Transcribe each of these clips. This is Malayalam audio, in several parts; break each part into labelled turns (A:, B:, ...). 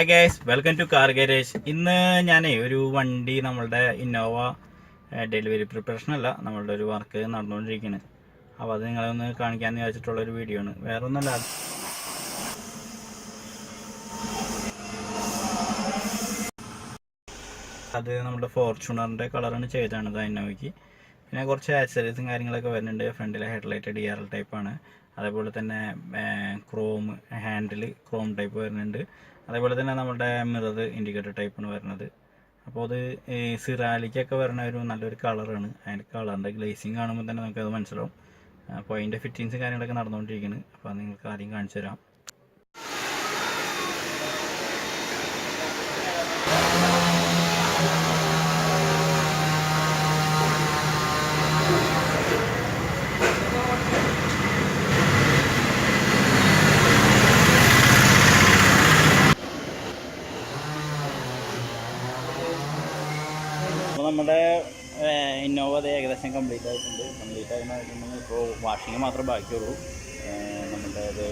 A: Hi guys, welcome to car garage. ഇന്ന് ഞാനേ ഒരു വണ്ടി നമ്മളുടെ ഇന്നോവ ഡെലിവറി പ്രിപ്പറേഷൻ അല്ല, നമ്മളുടെ ഒരു വർക്ക് നടന്നുകൊണ്ടിരിക്കുകയാണ്. അപ്പോൾ അത് നിങ്ങളെ ഒന്ന് കാണിക്കാമെന്ന് വിചാരിച്ചിട്ടുള്ളൊരു വീഡിയോ ആണ്. വേറെ ഒന്നുമല്ല, അത് നമ്മുടെ ഫോർച്യൂണറിൻ്റെ കളറാണ് ചെയ്തതാണ് ഇന്നോവയ്ക്ക്. പിന്നെ കുറച്ച് ആക്സസറീസും കാര്യങ്ങളൊക്കെ വരുന്നുണ്ട്. ഫ്രണ്ടിലെ ഹെഡ്ലൈറ്റ് DRL ടൈപ്പാണ്. അതേപോലെ തന്നെ ക്രോം ഹാൻഡിൽ ക്രോം ടൈപ്പ് വരുന്നുണ്ട്. അതേപോലെ തന്നെ നമ്മുടെ മിറർ ഇൻഡിക്കേറ്റർ ടൈപ്പാണ് വരുന്നത്. അപ്പോൾ അത് സിറാലിക്കൊക്കെ വരുന്ന ഒരു നല്ലൊരു കളറാണ്. അതിൻ്റെ കളറിൻ്റെ ഗ്ലേസിങ് കാണുമ്പോൾ തന്നെ നമുക്കത് മനസ്സിലാവും. അപ്പോൾ അതിൻ്റെ ഫിറ്റിങ്സും കാര്യങ്ങളൊക്കെ നടന്നുകൊണ്ടിരിക്കുന്നത്. അപ്പോൾ അത് നിങ്ങൾക്ക് ആദ്യം കാണിച്ചു തരാം. അപ്പോൾ നമ്മുടെ ഇന്നോവ അത് ഏകദേശം കംപ്ലീറ്റ് ആയിട്ടുണ്ട്. കംപ്ലീറ്റ് ആയിരുന്നെങ്കിൽ ഇപ്പോൾ വാഷിങ് മാത്രമേ ബാക്കിയുള്ളൂ. നമ്മുടെ അത്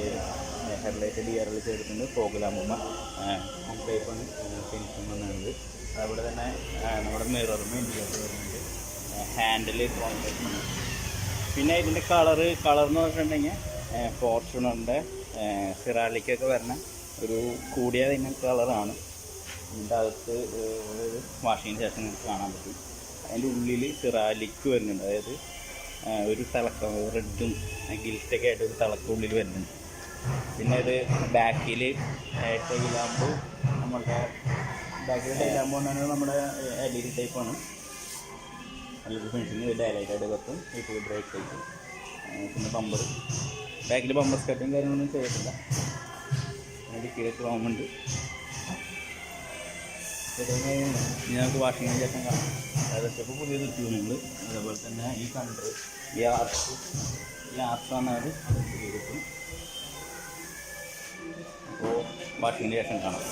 A: ഹെഡ്ലൈറ്റ് DRL ചെയ്തിട്ടുണ്ട്. ഫോഗിലാകുമ്പോൾ ടൈപ്പാണ് ഫിനിഷിങ് വന്നത്. അതുപോലെ തന്നെ നമ്മുടെ മിററും ഇൻഡിക്കേറ്റർ വരുന്നുണ്ട്. ഹാൻഡിൽ ക്രോം ടൈപ്പാണ്. പിന്നെ ഇതിൻ്റെ കളർ എന്ന് പറഞ്ഞിട്ടുണ്ടെങ്കിൽ ഫോർച്യൂണറിൻ്റെ സിറാലിക്കൊക്കെ വരുന്ന ഒരു കൂടിയ തന്നെ കളറാണ്. ഇതിൻ്റെ അകത്ത് വാഷിങ്ങിന് ശേഷം നിങ്ങൾക്ക് കാണാൻ പറ്റും. അതിൻ്റെ ഉള്ളിൽ സിറാലിക്ക് വരുന്നുണ്ട്. അതായത് ഒരു തിളക്കം റെഡും ഗിൽറ്റൊക്കെ ആയിട്ട് ഒരു തിളക്കം ഉള്ളിൽ വരുന്നുണ്ട്. പിന്നെ ഇത് ബാക്കിൽ ടൈലാകുമ്പോൾ നമ്മുടെ ബാക്കിൽ ടൈലാകുമ്പോൾ നമ്മുടെ LED ടൈപ്പാണ്. നല്ലൊരു ഫിനിഷിങ് ഡയലൈറ്റായിട്ട് കത്തും. ഇപ്പോൾ ബ്രേക്ക് ടൈപ്പ്. പിന്നെ ബമ്പർ ബാക്കിൽ ബമ്പർ സ്കട്ടും കാര്യങ്ങളൊന്നും ചെയ്തിട്ടില്ല. പിന്നെ ഡിക്കിയിൽ ക്രോമുണ്ട്. ഞങ്ങൾക്ക് വാഷിങ്ങിന് ശേഷം കാണാം. അതൊക്കെ ഇപ്പോൾ പുതിയ ട്യൂണുകൾ. അതേപോലെ തന്നെ ഈ കണ്ടർ ഈ ആർച്ചാണ് അത് പുതിയ കിട്ടും. അപ്പോൾ വാഷിങ്ങിന് ശേഷം കാണാം.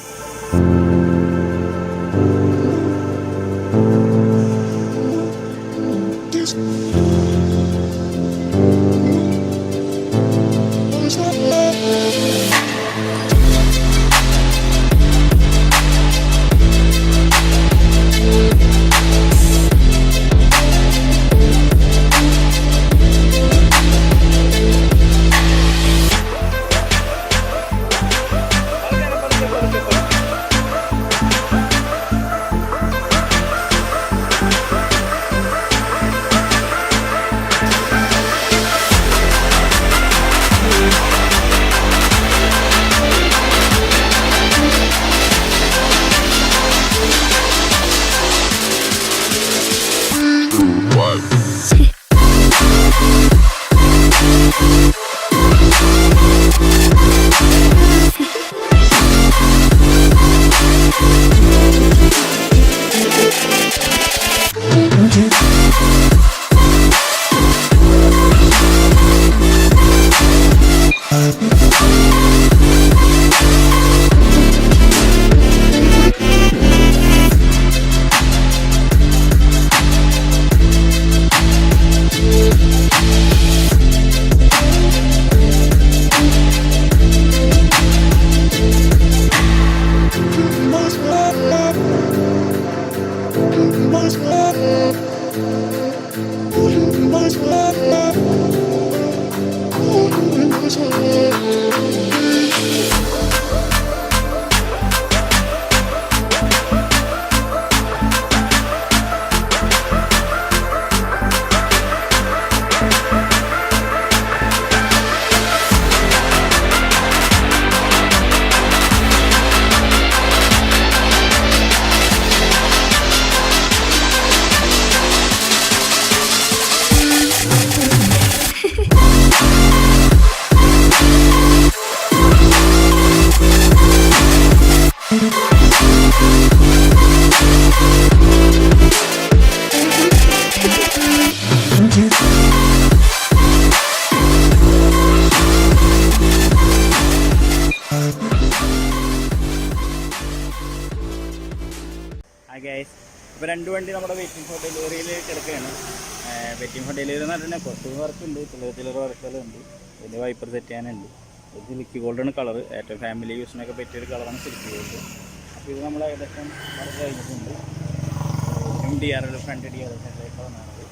A: ഇപ്പോൾ രണ്ട് വണ്ടി നമ്മുടെ വെയിറ്റിംഗ് ഫോർ ഡെലിവറിയിൽ കിടക്കുകയാണ്. വെയിറ്റിംഗ് ഫോർ ഡെലിവറി എന്ന് പറഞ്ഞാൽ കുറച്ച് വർക്കുണ്ട്, ചില്ലറ വർക്കുകളുണ്ട്. ഇതിൻ്റെ വൈപ്പർ സെറ്റ് ചെയ്യാനുണ്ട്. ഇത് സിൽക്കി ഗോൾഡാണ് കളർ. ഏറ്റവും ഫാമിലി യൂസിനൊക്കെ പറ്റിയൊരു കളറാണ് സിൽക്കി ഗോൾഡ്. ഇത് നമ്മൾ ഏകദേശം വർക്ക് കഴിഞ്ഞിട്ടുണ്ട്. DRL ഫ്രണ്ട് DRL ഹെഡ്ലൈറ്റ് വന്നാണത്.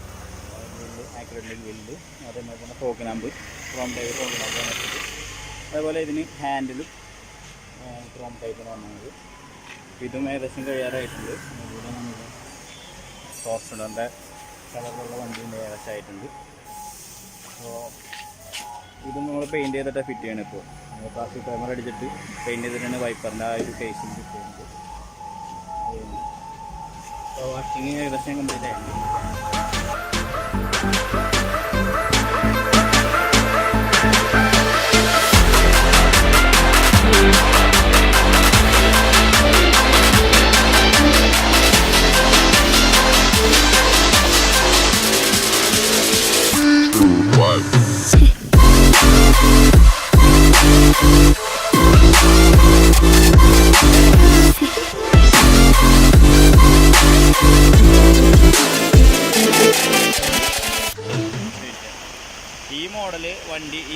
A: വില്ല് ആക്യുറേറ്റ് വില്ല്, അതേപോലെ തന്നെ fog lamp, chrome type fog lamp വന്നിട്ടുണ്ട്. അതേപോലെ ഇതിന് ഹാൻഡിലും ക്രോം ടൈപ്പിന് വന്നത്. ഇതും ഏകദേശം കഴിയാറായിട്ടുണ്ട്. അതുപോലെ നമ്മൾ ഫോർച്യൂണറിൻ്റെ കളറിലുള്ള വണ്ടിൻ്റെ ഏകദേശം ആയിട്ടുണ്ട്. അപ്പോൾ ഇതും നമ്മൾ പെയിൻറ്റ് ചെയ്തിട്ട് ഫിറ്റ് ചെയ്യണം. ഇപ്പോൾ നമ്മൾ പ്ലാസ്റ്റിക് പേപ്പർ അടിച്ചിട്ട് പെയിൻറ്റ് ചെയ്തിട്ടാണ് വൈപ്പറിൻ്റെ ആ ഒരു ഫേസിൽ ഫിറ്റ് ചെയ്യുന്നത്. അപ്പോൾ വാഷിങ് ഏകദേശം കംപ്ലീറ്റ് ആയിട്ടുണ്ട്.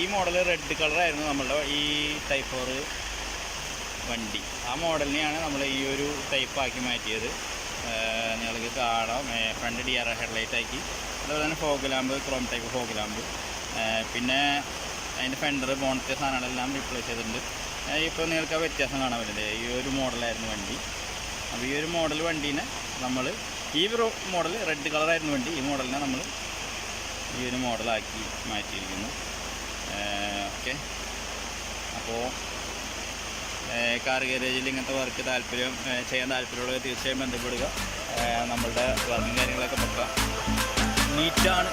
A: ഈ മോഡൽ റെഡ് കളറായിരുന്നു നമ്മളുടെ ഈ ടൈപ്പ് 4 വണ്ടി. ആ മോഡലിനെയാണ് നമ്മൾ ഈ ഒരു ടൈപ്പാക്കി മാറ്റിയത്. നിങ്ങൾക്ക് കാണാം, ഫ്രണ്ട് DRL ഹെഡ്ലൈറ്റ് ആക്കി. അതുപോലെ തന്നെ fog lamp, chrome type fog lamp. പിന്നെ അതിൻ്റെ ഫെൻഡർ, ബോണറ്റ് സാധനങ്ങളെല്ലാം റീപ്ലേസ് ചെയ്തിട്ടുണ്ട്. ഇപ്പോൾ നിങ്ങൾക്ക് ആ വ്യത്യാസം കാണാൻ പറ്റില്ലേ. ഈ ഒരു മോഡലായിരുന്നു വണ്ടി. അപ്പോൾ ഈ ഒരു മോഡൽ വണ്ടീനെ നമ്മൾ ഈ മോഡൽ റെഡ് കളറായിരുന്നു വണ്ടി. ഈ മോഡലിനെ നമ്മൾ ഈ ഒരു മോഡലാക്കി മാറ്റിയിരിക്കുന്നു. ഓക്കെ. അപ്പോൾ കാർ ഗാരേജിൽ ഇങ്ങനത്തെ വർക്ക് ചെയ്യാൻ താല്പര്യമുള്ളവർ തീർച്ചയായും ബന്ധപ്പെടുക. നമ്മളുടെ വർക്കും കാര്യങ്ങളൊക്കെ പക്ക നീറ്റാണ്.